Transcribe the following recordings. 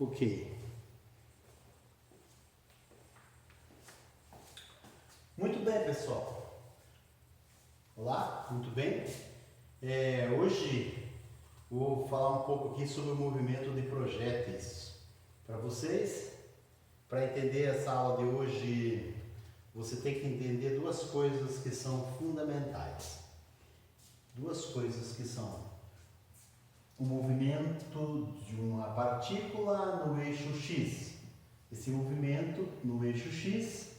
Ok. Muito bem, pessoal. Olá, muito bem? Hoje vou falar um pouco aqui sobre o movimento de projéteis para vocês. Para entender essa aula de hoje, você tem que entender duas coisas que são fundamentais. Duas coisas que são o movimento de uma partícula no eixo X. Esse movimento no eixo X,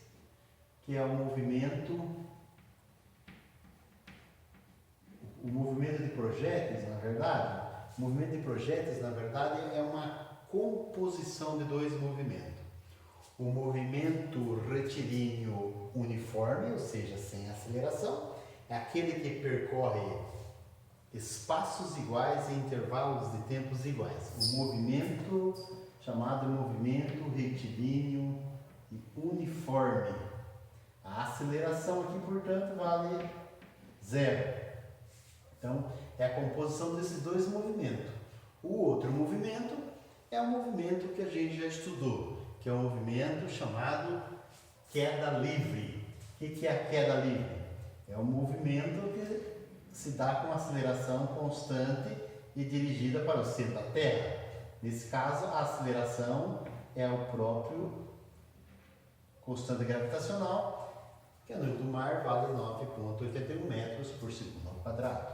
que é o movimento de projéteis, na verdade. O movimento de projéteis, na verdade, é uma composição de dois movimentos. O movimento retilíneo uniforme, ou seja, sem aceleração, é aquele que percorre espaços iguais em intervalos de tempos iguais. O movimento chamado movimento retilíneo uniforme. A aceleração aqui, portanto, vale zero. Então, é a composição desses dois movimentos. O outro movimento é o movimento que a gente já estudou, que é o movimento chamado queda livre. O que é a queda livre? É um movimento que se dá com aceleração constante e dirigida para o centro da Terra. Nesse caso, a aceleração é o próprio constante gravitacional, que a nível do mar vale 9,81 metros por segundo ao quadrado.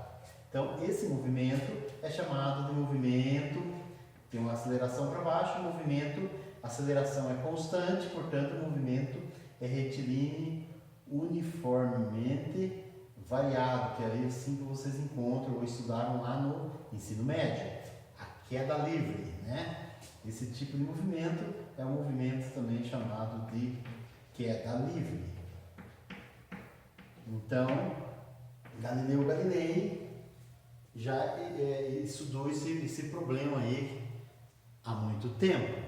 Então, esse movimento é chamado de movimento, tem uma aceleração para baixo, a aceleração é constante, portanto, o movimento é retilíneo uniformemente variado, que é assim que vocês encontram ou estudaram lá no ensino médio, a queda livre, né? Esse tipo de movimento é um movimento também chamado de queda livre. Então, Galileu Galilei já estudou esse problema aí há muito tempo.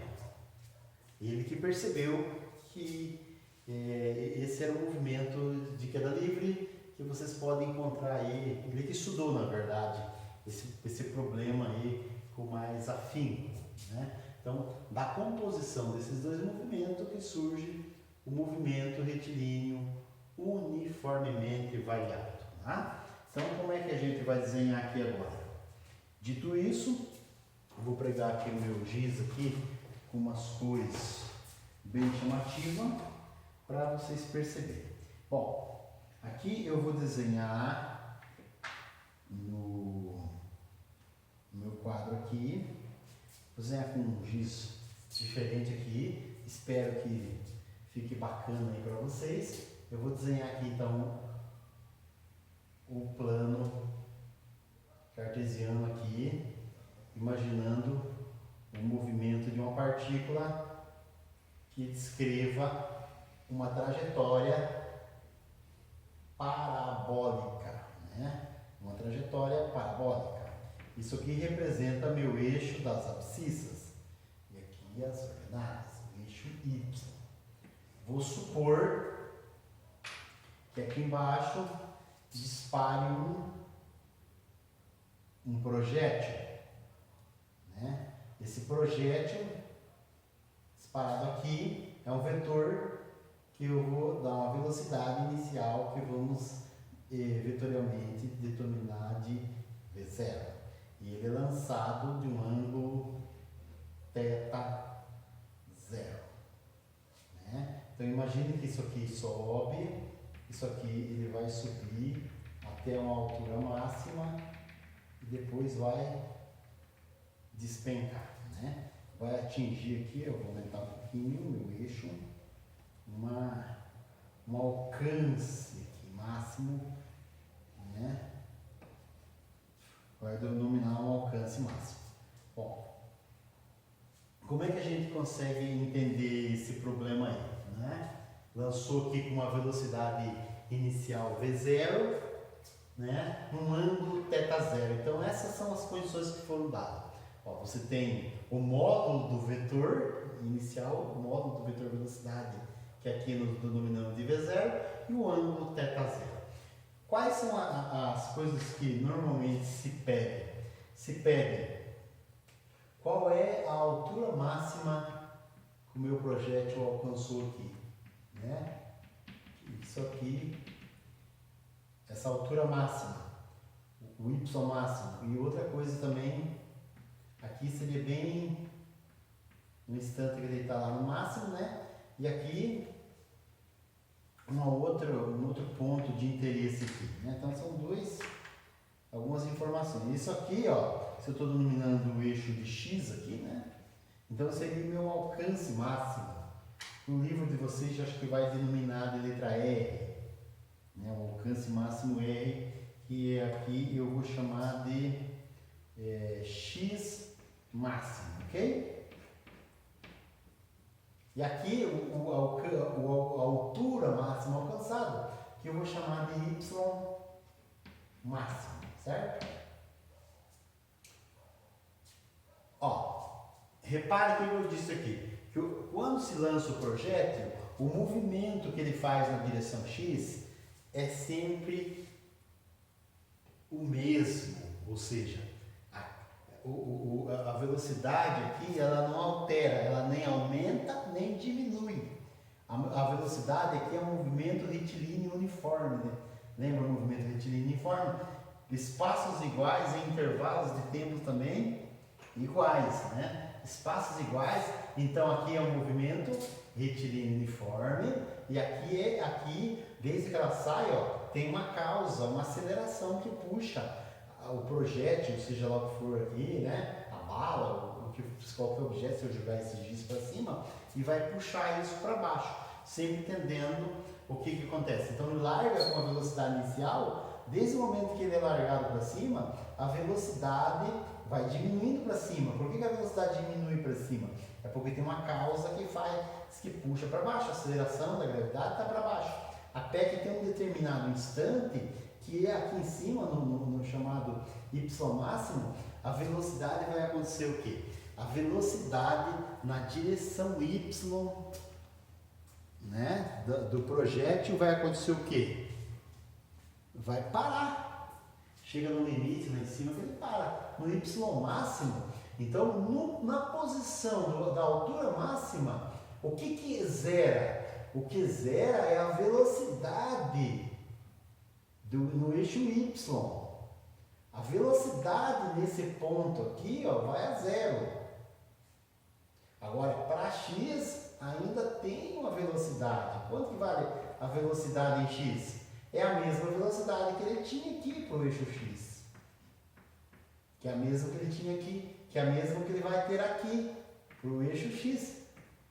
Ele que percebeu que esse era o movimento de queda livre que vocês podem encontrar aí. Ele que estudou, na verdade, esse problema aí com mais afinco, né? Então, da composição desses dois movimentos que surge o movimento retilíneo uniformemente variado, tá? Então, como é que a gente vai desenhar aqui agora? Dito isso, eu vou pregar aqui o meu giz aqui com umas cores bem chamativas para vocês perceberem. Bom, aqui eu vou desenhar no meu quadro aqui, vou desenhar com um giz diferente aqui, espero que fique bacana aí para vocês. Eu vou desenhar aqui então o plano cartesiano aqui, imaginando o movimento de uma partícula que descreva uma trajetória parabólica, né? Uma trajetória parabólica. Isso aqui representa meu eixo das abscissas e aqui as ordenadas, o eixo Y. Vou supor que aqui embaixo dispare um projétil, né? Esse projétil disparado aqui é um vetor que eu vou dar uma velocidade inicial que vamos vetorialmente determinar de V0. E ele é lançado de um ângulo θ0, né? Então imagine que isso aqui sobe, isso aqui ele vai subir até uma altura máxima e depois vai despencar, né? Vai atingir aqui, eu vou aumentar um pouquinho o meu eixo, um alcance aqui máximo, né? Vai denominar um alcance máximo. Bom, como é que a gente consegue entender esse problema aí, né? Lançou aqui com uma velocidade inicial V0, né? Num ângulo θ0. Então essas são as condições que foram dadas. Ó, você tem o módulo do vetor inicial, o módulo do vetor velocidade, que aqui nós denominamos de V0, e o ângulo θ0. Quais são as coisas que normalmente se pede? Se pede qual é a altura máxima que o meu projétil alcançou aqui, né? Isso aqui, essa altura máxima, o Y máximo. E outra coisa também, aqui seria bem no instante que ele está lá no máximo, né? E aqui um outro ponto de interesse aqui, né? Então são algumas informações. Isso aqui, ó, se eu estou denominando o eixo de X aqui, né? Então seria o meu alcance máximo. No livro de vocês, acho que vai denominar de letra R, né? O alcance máximo R, que aqui eu vou chamar de X máximo, ok? E aqui a altura máxima alcançada, que eu vou chamar de Y máximo, certo? Ó, repare que eu disse aqui, que quando se lança o projétil, o movimento que ele faz na direção X é sempre o mesmo, ou seja, a velocidade aqui ela não altera, ela nem aumenta nem diminui. A velocidade aqui é um movimento retilíneo uniforme, né? Lembra o movimento retilíneo uniforme? Espaços iguais em intervalos de tempo também iguais, né? Espaços iguais, então aqui é um movimento retilíneo uniforme e aqui desde que ela sai, ó, tem uma causa, uma aceleração que puxa o projétil, seja lá o que for aqui, né? A bala, qualquer objeto, se eu jogar esse giz para cima, e vai puxar isso para baixo, sempre entendendo o que acontece. Então ele larga com a velocidade inicial, desde o momento que ele é largado para cima, a velocidade vai diminuindo para cima. Por que a velocidade diminui para cima? É porque tem uma causa que puxa para baixo, a aceleração da gravidade está para baixo. Até que tem um determinado instante, que é aqui em cima, no chamado Y máximo, a velocidade vai acontecer o quê? A velocidade na direção Y, né, do projétil vai acontecer o quê? Vai parar. Chega no limite lá em cima que ele para. No Y máximo, então na posição da altura máxima, o que zera? O que zera é a velocidade no eixo Y. A velocidade nesse ponto aqui, ó, vai a zero. Agora, para X, ainda tem uma velocidade. Quanto que vale a velocidade em X? É a mesma velocidade que ele tinha aqui para o eixo X. Que é a mesma que ele tinha aqui. Que é a mesma que ele vai ter aqui para o eixo X.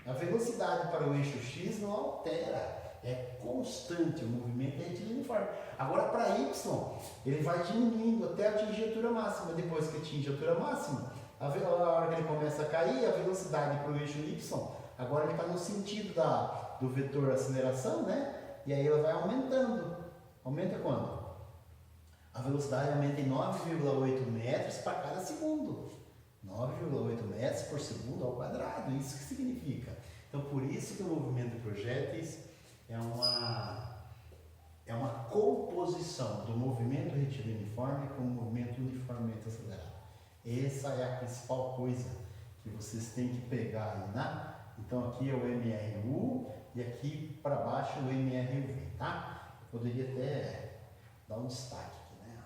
A velocidade para o eixo X não altera. É constante, o movimento é retilíneo uniforme. Agora para Y, ele vai diminuindo até atingir a altura máxima. Depois que atinge a altura máxima, a hora que ele começa a cair, a velocidade para o eixo Y, agora ele está no sentido do vetor aceleração, né? E aí ela vai aumentando. Aumenta quando? A velocidade aumenta em 9,8 metros para cada segundo. 9,8 metros por segundo ao quadrado. Isso que significa. Então por isso que o movimento de projéteis é uma composição do movimento retilíneo uniforme com o movimento uniformemente acelerado. Essa é a principal coisa que vocês têm que pegar aí, né? Então aqui é o MRU e aqui para baixo o MRV, tá? Eu poderia até dar um destaque aqui, né?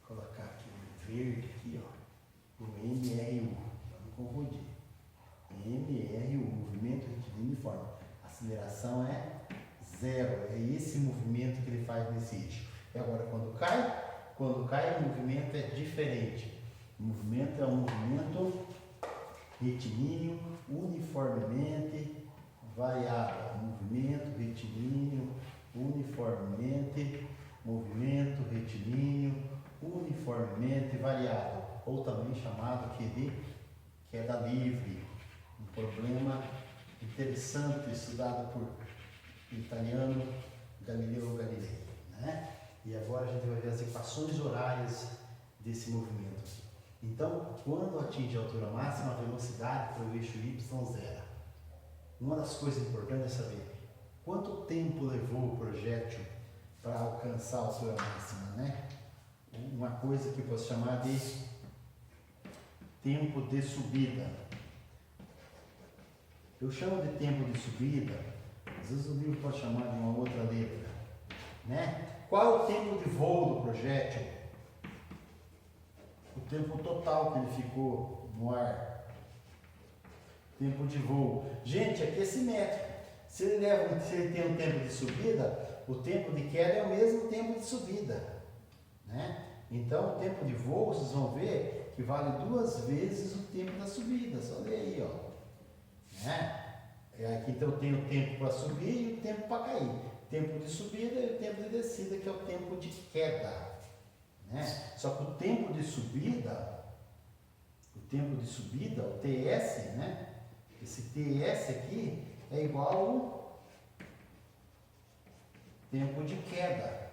Colocar aqui o verde aqui, ó, o MRU, para não confundir. MRU, movimento retilíneo uniforme. A aceleração é zero, é esse movimento que ele faz nesse eixo. E agora quando cai o movimento é diferente. O movimento é um movimento retilíneo uniformemente variável. Movimento retilíneo uniformemente, movimento retilíneo uniformemente variável, ou também chamado aqui de queda livre. Um problema interessante estudado por italiano Galileu Galilei, né? E agora a gente vai ver as equações horárias desse movimento aqui. Então, quando atinge a altura máxima, a velocidade para o eixo Y zera. Uma das coisas importantes é saber quanto tempo levou o projétil para alcançar a altura máxima, né? Uma coisa que eu posso chamar de tempo de subida. Eu chamo de tempo de subida, às vezes o livro pode chamar de uma outra letra, né? Qual é o tempo de voo do projétil? O tempo total que ele ficou no ar. Tempo de voo. Gente, aqui é simétrico. Se ele tem um tempo de subida, o tempo de queda é o mesmo tempo de subida, né? Então, o tempo de voo, vocês vão ver que vale 2 vezes o tempo da subida. Só ler aí, ó. Né? Aqui então eu tenho o tempo para subir e o tempo para cair. Tempo de subida e o tempo de descida, que é o tempo de queda, né? Só que o tempo de subida, o TS, né? Esse TS aqui é igual ao tempo de queda.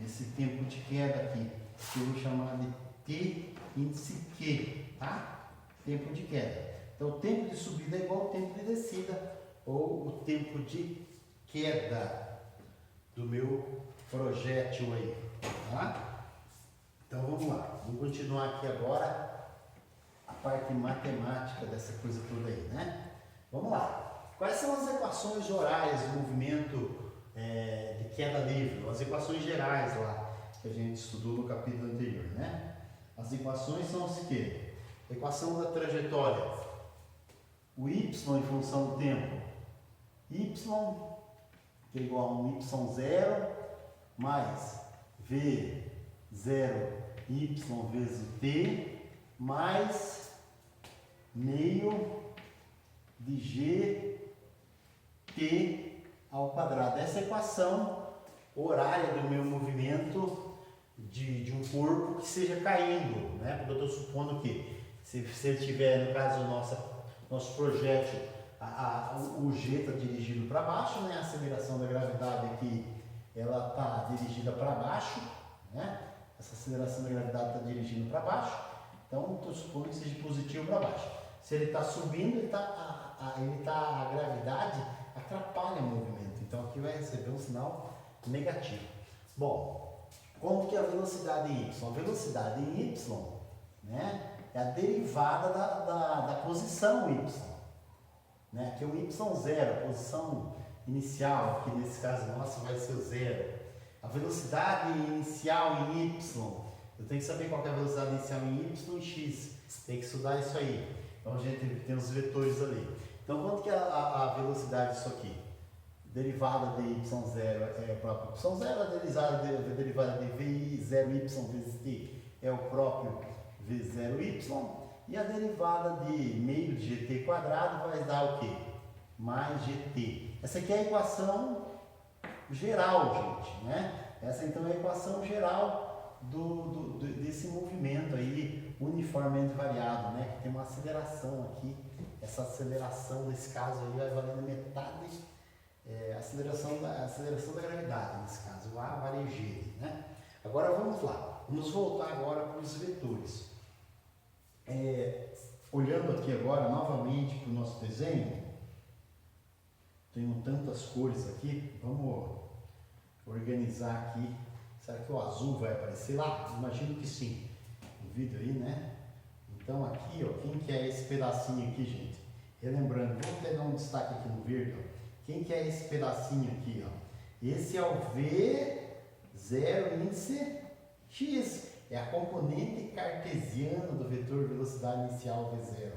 Esse tempo de queda aqui, que eu vou chamar de T índice Q, tá? Tempo de queda. Então, o tempo de subida é igual ao tempo de descida, ou o tempo de queda do meu projétil aí, tá? Então, vamos lá. Vamos continuar aqui agora a parte matemática dessa coisa toda aí, né? Vamos lá. Quais são as equações gerais do movimento de queda livre? As equações gerais lá que a gente estudou no capítulo anterior, né? As equações são as que? Equação da trajetória. O y em função do tempo. Y que é igual a um y0 mais v0 y vezes o t mais meio de gt ao quadrado. Essa é a equação horária do meu movimento de um corpo que seja caindo, né? Porque eu estou supondo que se ele tiver, no caso, nosso projétil, o G está dirigido para baixo, né? A aceleração da gravidade aqui, ela está dirigida para baixo, né? Essa aceleração da gravidade está dirigida para baixo, então estou supondo que seja positivo para baixo. Se ele está subindo, a gravidade atrapalha o movimento, então aqui vai receber um sinal negativo. Bom, como que é a velocidade em y? A velocidade em y, né, é a derivada da posição y, né, que é o y0, a posição inicial, aqui nesse caso nosso vai ser o 0. A velocidade inicial em y, eu tenho que saber qual é a velocidade inicial em y e x, tem que estudar isso aí. Então a gente tem os vetores ali. Então quanto que é a velocidade disso aqui? Derivada de y0 é o próprio y0, a derivada de v0y vezes t é o próprio v0y, e a derivada de meio de gt quadrado vai dar o quê? Mais gt. Essa aqui é a equação geral, gente, né? Essa então é a equação geral desse movimento aí uniformemente variado, né? Que tem uma aceleração aqui. Essa aceleração nesse caso aí vai valer na metade, a aceleração da gravidade nesse caso, o A vale G, né? Agora vamos lá, vamos voltar agora para os vetores. Olhando aqui agora novamente para o nosso desenho, tenho tantas cores aqui, vamos organizar aqui. Será que o azul vai aparecer lá? Imagino que sim, no vídeo aí, né? Então aqui, ó, quem que é esse pedacinho aqui, gente? Relembrando, vamos pegar um destaque aqui no verde, ó. Quem que é esse pedacinho aqui, ó? Esse é o V0 índice X, é a componente cartesiana do vetor velocidade inicial V0.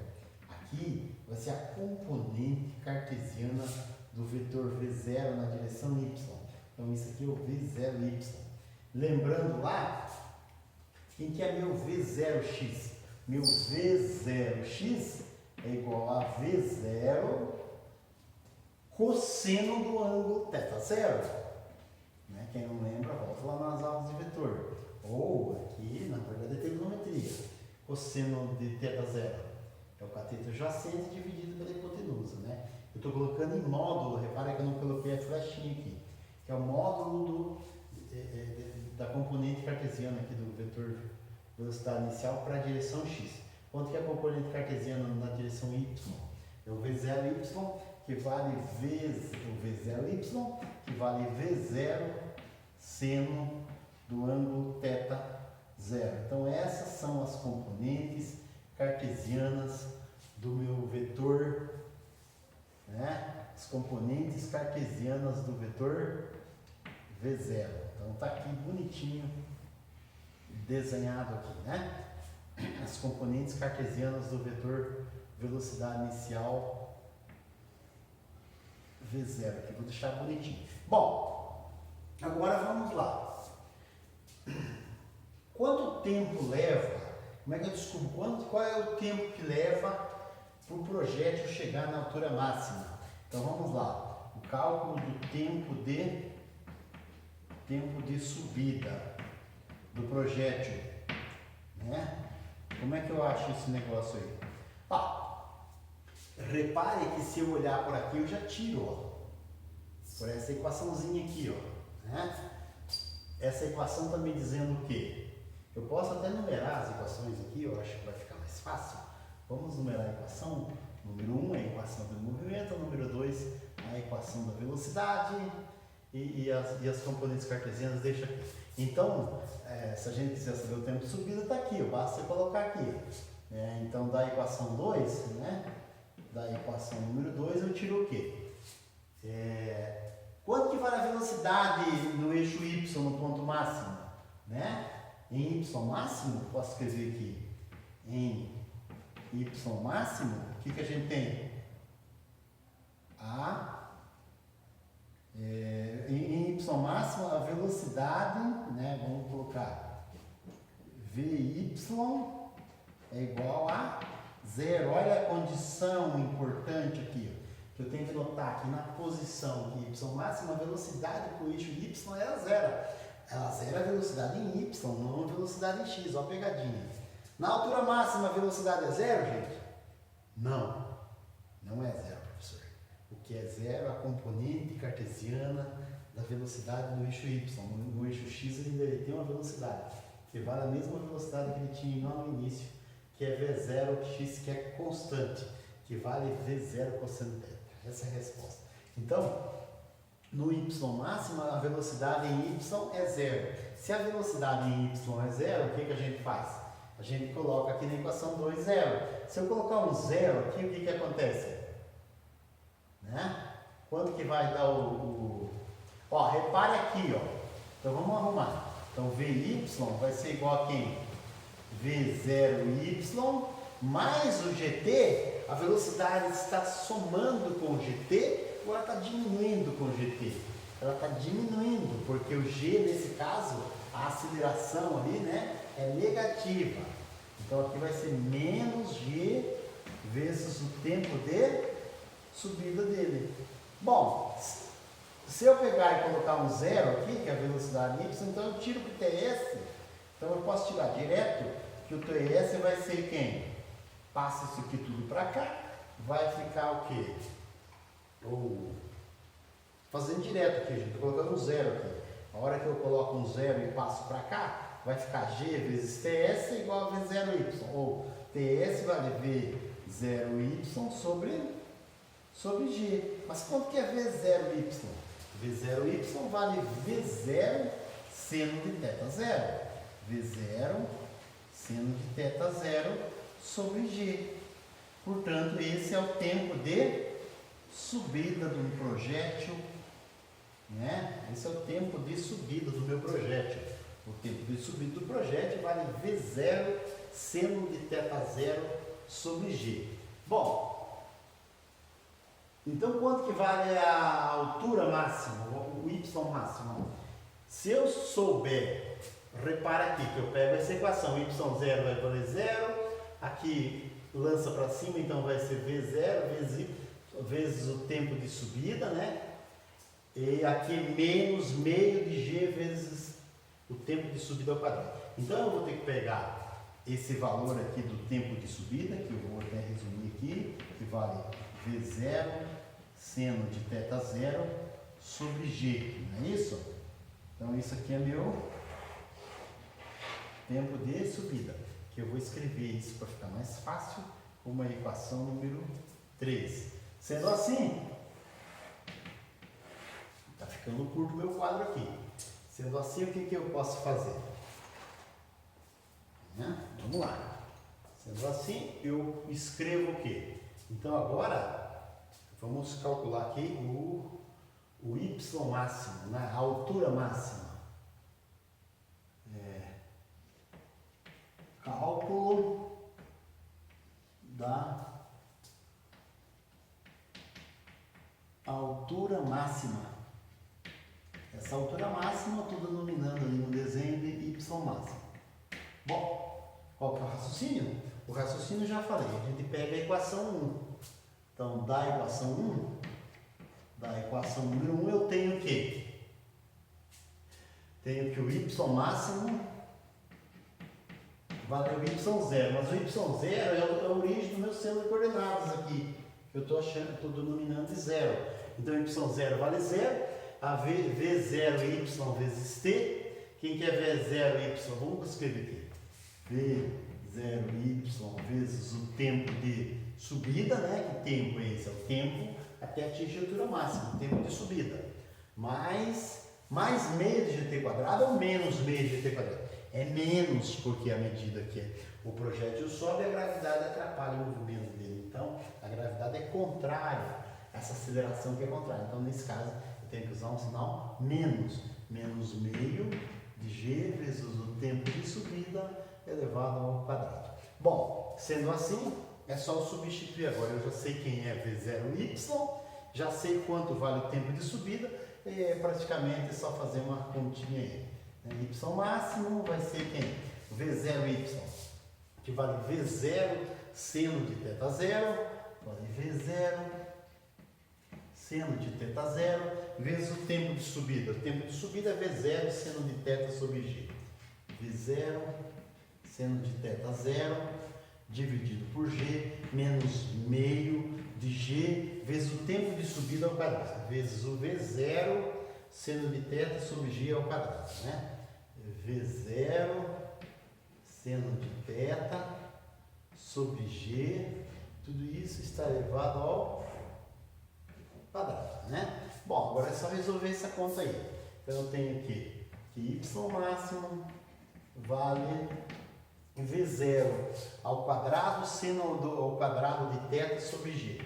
Aqui vai ser a componente cartesiana do vetor V0 na direção Y. Então isso aqui é o V0Y. Lembrando lá, quem que é meu V0x? Meu V0x é igual a V0 cosseno do ângulo θ0. Né? Quem não lembra, volta lá nas aulas de vetor. Ou aqui, na verdade, é trigonometria. Cosseno de θ0 é o cateto jacente dividido pela hipotenusa. Né? Eu estou colocando em módulo, repara que eu não coloquei a flechinha aqui, que é o módulo da componente cartesiana aqui do vetor velocidade inicial para a direção x. Quanto que é a componente cartesiana na direção y? É o v0y, que vale V0y, que vale V0 seno do ângulo θ0. Então essas são as componentes cartesianas do meu vetor, né? As componentes cartesianas do vetor V0. Então tá aqui bonitinho desenhado aqui, né? As componentes cartesianas do vetor velocidade inicial V0 aqui, vou deixar bonitinho. Bom, agora vamos lá. Quanto tempo leva? Como é que eu descubro qual é o tempo que leva para o projétil chegar na altura máxima? Então vamos lá. O cálculo do tempo de subida do projétil, né? Como é que eu acho esse negócio aí? Repare que se eu olhar por aqui eu já tiro, ó, por essa equaçãozinha aqui, ó, né? Essa equação está me dizendo o quê? Eu posso até numerar as equações aqui, eu acho que vai ficar mais fácil. Vamos numerar a equação. Número 1 é a equação do movimento, número 2 a equação da velocidade e as componentes cartesianas deixa aqui. Então, se a gente quiser saber o tempo de subida, está aqui, basta você colocar aqui. Então, da equação 2, né? Da equação número 2, eu tiro o quê? Quanto que vale a velocidade no eixo Y, no ponto máximo? Né? Em Y máximo, posso escrever aqui, em Y máximo, o que a gente tem? Em Y máximo, a velocidade, né? Vamos colocar VY é igual a 0. Olha a condição importante aqui, ó, que eu tenho que notar aqui na posição de Y máxima, a velocidade para o eixo Y é 0. Ela zera a velocidade em Y, não a velocidade em X, olha a pegadinha. Na altura máxima a velocidade é 0, gente? Não, não é 0, professor. O que é 0 é a componente cartesiana da velocidade no eixo Y. No eixo X ele tem uma velocidade, que vale a mesma velocidade que ele tinha lá no início, que é V0x, que é constante, que vale V0 cosseno θ. Essa é a resposta. Então, no Y máxima, a velocidade em Y é 0. Se a velocidade em Y é 0, o que a gente faz? A gente coloca aqui na equação 2, 0. Se eu colocar um 0 aqui, o que acontece? Né? Quanto que vai dar Ó, repare aqui, ó. Então vamos arrumar. Então VY vai ser igual a quem? V0y mais o GT. A velocidade está somando com o GT ou ela está diminuindo com o GT? Ela está diminuindo, porque o G, nesse caso, a aceleração ali, né, é negativa. Então aqui vai ser menos G vezes o tempo de subida dele. Bom, se eu pegar e colocar um 0 aqui, que é a velocidade y, então eu tiro o TS. Então eu posso tirar direto que o TS vai ser quem? Passa isso aqui tudo para cá, vai ficar o quê? Fazendo direto aqui, gente, estou colocando um 0 aqui. A hora que eu coloco um 0 e passo para cá, vai ficar G vezes TS igual a V0y. Ou TS vale V0y sobre G. Mas quanto que é V0y? V0y vale V0 seno de θ0. V0 seno de θ0 sobre G. Portanto, esse é o tempo de subida do projétil, né? Esse é o tempo de subida do meu projétil. O tempo de subida do projétil vale V0 seno de θ0 sobre G. Bom, então quanto que vale a altura máxima, o y máximo? Se eu souber, repara aqui que eu pego essa equação, y0 vai valer 0, aqui lança para cima, então vai ser V0 vezes o tempo de subida, né? E aqui menos meio de G vezes o tempo de subida ao quadrado. Então eu vou ter que pegar esse valor aqui do tempo de subida, que eu vou até resumir aqui, que vale V0 seno de θ0 sobre G, não é isso? Então isso aqui é meu tempo de subida, que eu vou escrever isso para ficar mais fácil, como a equação número 3. Sendo assim, está ficando curto o meu quadro aqui. Sendo assim, o que eu posso fazer? Vamos lá. Sendo assim, eu escrevo o quê? Então agora, vamos calcular aqui o y máximo, né? A altura máxima. Cálculo da altura máxima. Essa altura máxima eu estou denominando ali no desenho de y máximo. Bom, qual que é o raciocínio? O raciocínio eu já falei, a gente pega a equação 1. Então, da equação 1, da equação número 1, eu tenho o quê? Tenho que o y máximo vale o y0, mas o y0 é a origem do meu sistema de coordenadas aqui, que eu estou denominando de 0. Então, y0 vale 0, a v0 y vezes t, quem quer v0 y, vamos escrever aqui, v0y vezes o tempo de subida, né? Que tempo é esse? É o tempo até atingir a altura máxima, o tempo de subida, mais meio de gt quadrado ou menos meio de gt quadrado? É menos, porque à medida que o projétil sobe, a gravidade atrapalha o movimento dele. Então, a gravidade é contrária, essa aceleração que é contrária. Então, nesse caso, eu tenho que usar um sinal menos. Menos meio de g vezes o tempo de subida elevado ao quadrado. Bom, sendo assim, é só substituir agora. Eu já sei quem é v0y, já sei quanto vale o tempo de subida, e praticamente é só fazer uma continha aí. Y máximo vai ser quem? V0y, que vale V0 seno de θ 0, vale V0 seno de θ 0, vezes o tempo de subida. O tempo de subida é V0 seno de θ sobre G. V0 seno de θ 0 dividido por G, menos meio de G, vezes o tempo de subida ao quadrado, vezes o V0 seno de θ sobre G ao quadrado, né? V0 seno de θ sobre G, tudo isso está elevado ao quadrado, né? Bom, agora é só resolver essa conta aí. Então eu tenho aqui que y máximo vale V0 ao quadrado seno ao quadrado de θ sobre G.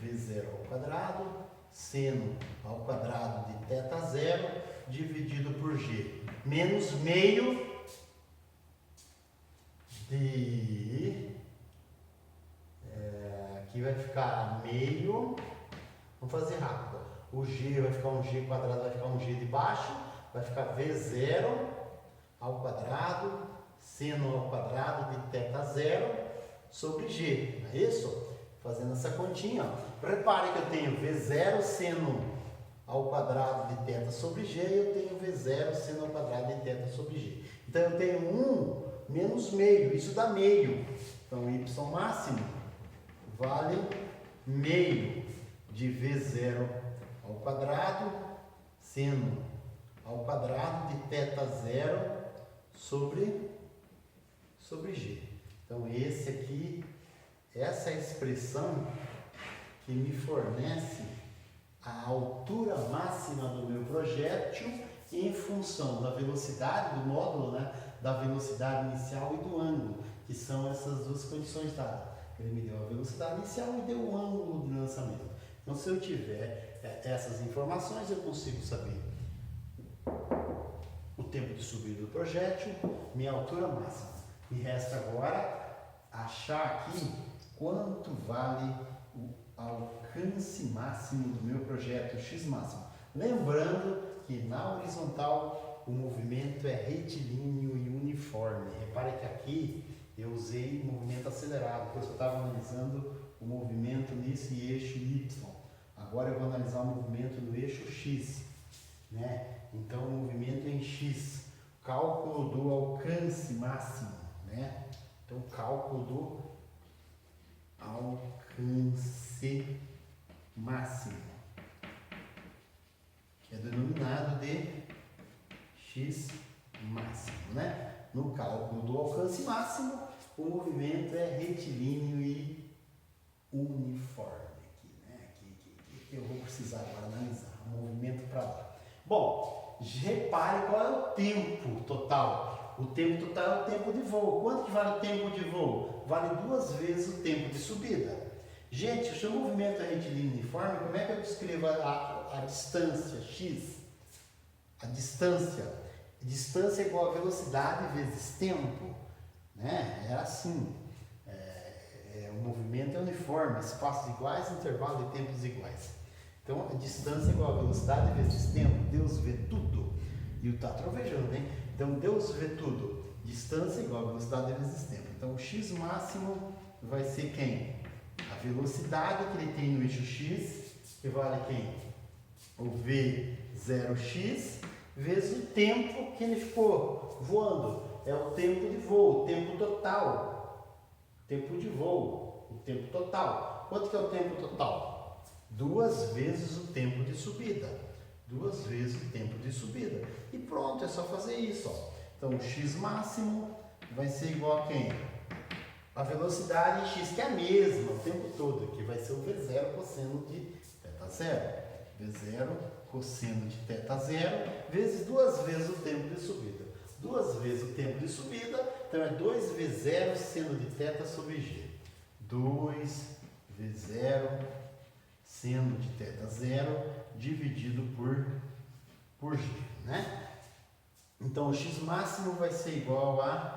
V0 ao quadrado seno ao quadrado de θ 0 dividido por G. Menos meio de... aqui vai ficar meio... Vamos fazer rápido. O G vai ficar um G quadrado, vai ficar um G de baixo. Vai ficar V0 ao quadrado seno ao quadrado de θ 0 sobre G. Não é isso? Fazendo essa continha. Ó. Repare que eu tenho V0 seno ao quadrado de θ sobre G, e eu tenho V0 seno ao quadrado de θ sobre G. Então, eu tenho 1 menos meio, isso dá meio. Então, y máximo vale meio de V0 ao quadrado seno ao quadrado de θ 0 sobre G. Então, esse aqui, essa é a expressão que me fornece a altura máxima do meu projétil em função da velocidade do módulo, né, da velocidade inicial e do ângulo, que são essas duas condições dadas. Ele me deu a velocidade inicial e deu o ângulo de lançamento. Então, se eu tiver essas informações, eu consigo saber o tempo de subida do projétil, minha altura máxima. Me resta agora achar aqui quanto vale o alcance máximo do meu projeto X máximo. Lembrando que na horizontal o movimento é retilíneo e uniforme. Repare que aqui eu usei movimento acelerado, porque eu estava analisando o movimento nesse eixo Y. Agora eu vou analisar o movimento no eixo X, né? Então o movimento é em X, cálculo do alcance máximo, né? Então cálculo do alcance máximo, que é denominado de X máximo, né? No cálculo do alcance máximo, o movimento é retilíneo e uniforme. Aqui, né? Aqui eu vou precisar agora analisar o movimento para lá. Bom, repare qual é o tempo total. O tempo total é o tempo de voo. Quanto que vale o tempo de voo? vale 2 vezes o tempo de subida. Gente, se o movimento é retilíneo uniforme, como é que eu descrevo a distância x? A distância é igual a velocidade vezes tempo, né? É assim. O movimento é uniforme, espaços iguais, intervalo de tempos iguais. Então, a distância é igual a velocidade vezes tempo. Deus vê tudo. E tá trovejando, hein? Então, Deus vê tudo. Distância é igual a velocidade vezes tempo. Então, o x máximo vai ser quem? A velocidade que ele tem no eixo x, que vale quem? O v0x, vezes o tempo que ele ficou voando. É o tempo de voo, o tempo total. Tempo de voo, o tempo total. Quanto que é o tempo total? 2 vezes o tempo de subida. 2 vezes o tempo de subida. E pronto, é só fazer isso. Ó. Então, o x máximo vai ser igual a quem? A velocidade x, que é a mesma o tempo todo, que vai ser o v0 cosseno de θ0. v0 cosseno de θ0 vezes 2 vezes o tempo de subida. 2 vezes o tempo de subida, então é 2v0 seno de θ sobre g. 2v0 seno de θ0 dividido por g, né? Então, o x máximo vai ser igual a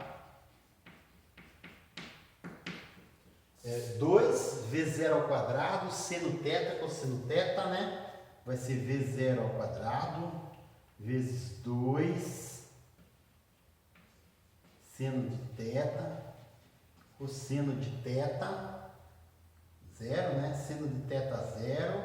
2v0 ao quadrado, seno θ cosseno θ, né? Vai ser v0 ao quadrado vezes 2 seno de θ, cosseno de θ, 0, né? Seno de θ 0,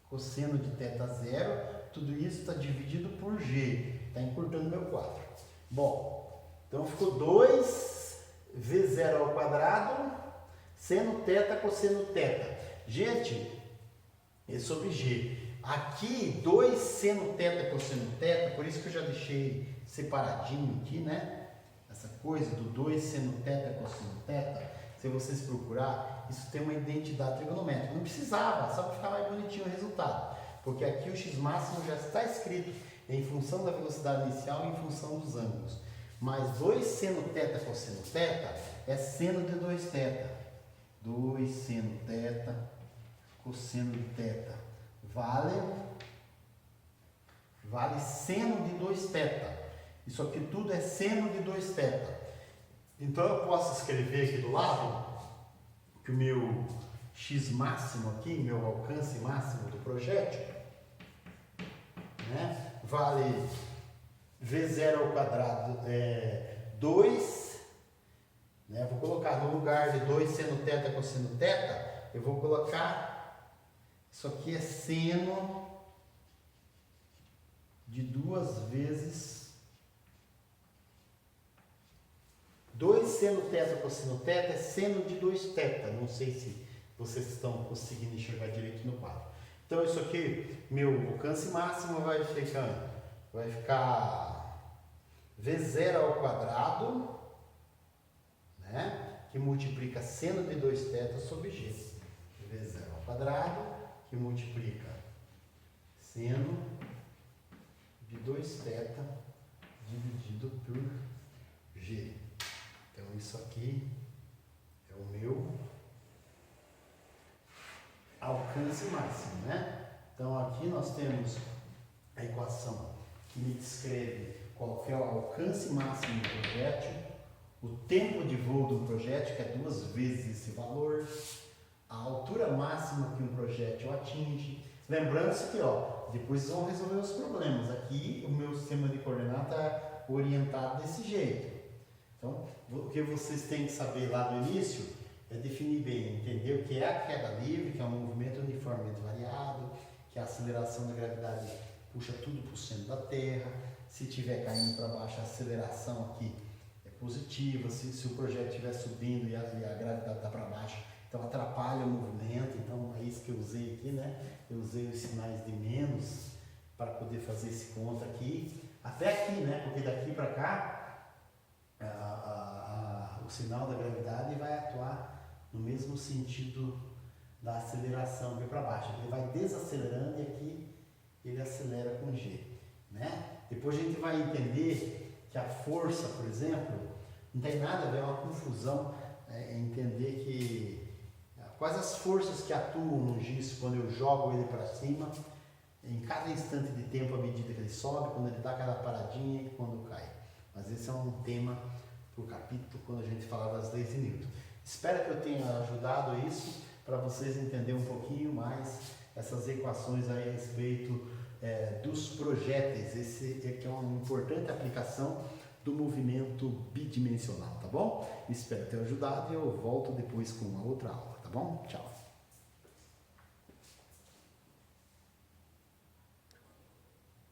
cosseno de θ 0, tudo isso está dividido por g, está encurtando meu quadro. Bom, então ficou 2v0 ao quadrado, seno θ, cosseno θ. Gente, é sobre g. Aqui, 2 seno θ, cosseno θ, por isso que eu já deixei separadinho aqui, né? Essa coisa do 2 seno θ, cosseno θ, se vocês procurar, isso tem uma identidade trigonométrica. Não precisava, só para ficar mais bonitinho o resultado. Porque aqui o x máximo já está escrito em função da velocidade inicial e em função dos ângulos. Mas 2 seno θ, cosseno θ é seno de 2θ. 2 seno θ, cosseno de θ. Vale seno de 2θ. Isso aqui tudo é seno de 2θ. Então eu posso escrever aqui do lado que o meu x máximo aqui, meu alcance máximo do projétil, né, vale v0 ao quadrado 2, né, vou colocar no lugar de 2 seno θ cosseno θ, eu vou colocar, isso aqui é seno de 2 vezes 2 seno θ cosseno θ é seno de 2θ. Não sei se vocês estão conseguindo enxergar direito no quadro. Então, isso aqui, meu alcance máximo vai ficar v0 ao quadrado, né? Que multiplica seno de 2θ sobre g. v0 ao quadrado, que multiplica seno de 2θ dividido por g. Então, isso aqui é o meu alcance máximo, né? Então, aqui nós temos a equação que me descreve qual que é o alcance máximo do projétil, o tempo de voo do projétil, que é 2 vezes esse valor, a altura máxima que um projétil atinge. Lembrando-se que, depois vocês vão resolver os problemas. Aqui, o meu sistema de coordenada está orientado desse jeito. Então, o que vocês têm que saber lá no início é definir bem, entender o que é a queda livre, que é um movimento uniformemente variado, que a aceleração da gravidade puxa tudo para o centro da Terra. Se estiver caindo para baixo, a aceleração aqui é positiva. Se o projeto estiver subindo e a gravidade está para baixo, então atrapalha o movimento. Então, é isso que eu usei aqui, né? Eu usei os sinais de menos para poder fazer esse conta aqui. Até aqui, né? Porque daqui para cá, o sinal da gravidade vai atuar no mesmo sentido da aceleração aqui para baixo. Ele vai desacelerando e aqui ele acelera com G, né? Depois a gente vai entender que a força, por exemplo, não tem nada a ver, é uma confusão. entender quais as forças que atuam no giz quando eu jogo ele para cima, em cada instante de tempo, à medida que ele sobe, quando ele dá aquela paradinha e quando cai. Mas esse é um tema para o capítulo quando a gente falar das leis de Newton. Espero que eu tenha ajudado isso para vocês entenderem um pouquinho mais essas equações aí a respeito dos projéteis. Esse aqui é uma importante aplicação do movimento bidimensional, tá bom? Espero ter ajudado e eu volto depois com uma outra aula, tá bom? Tchau!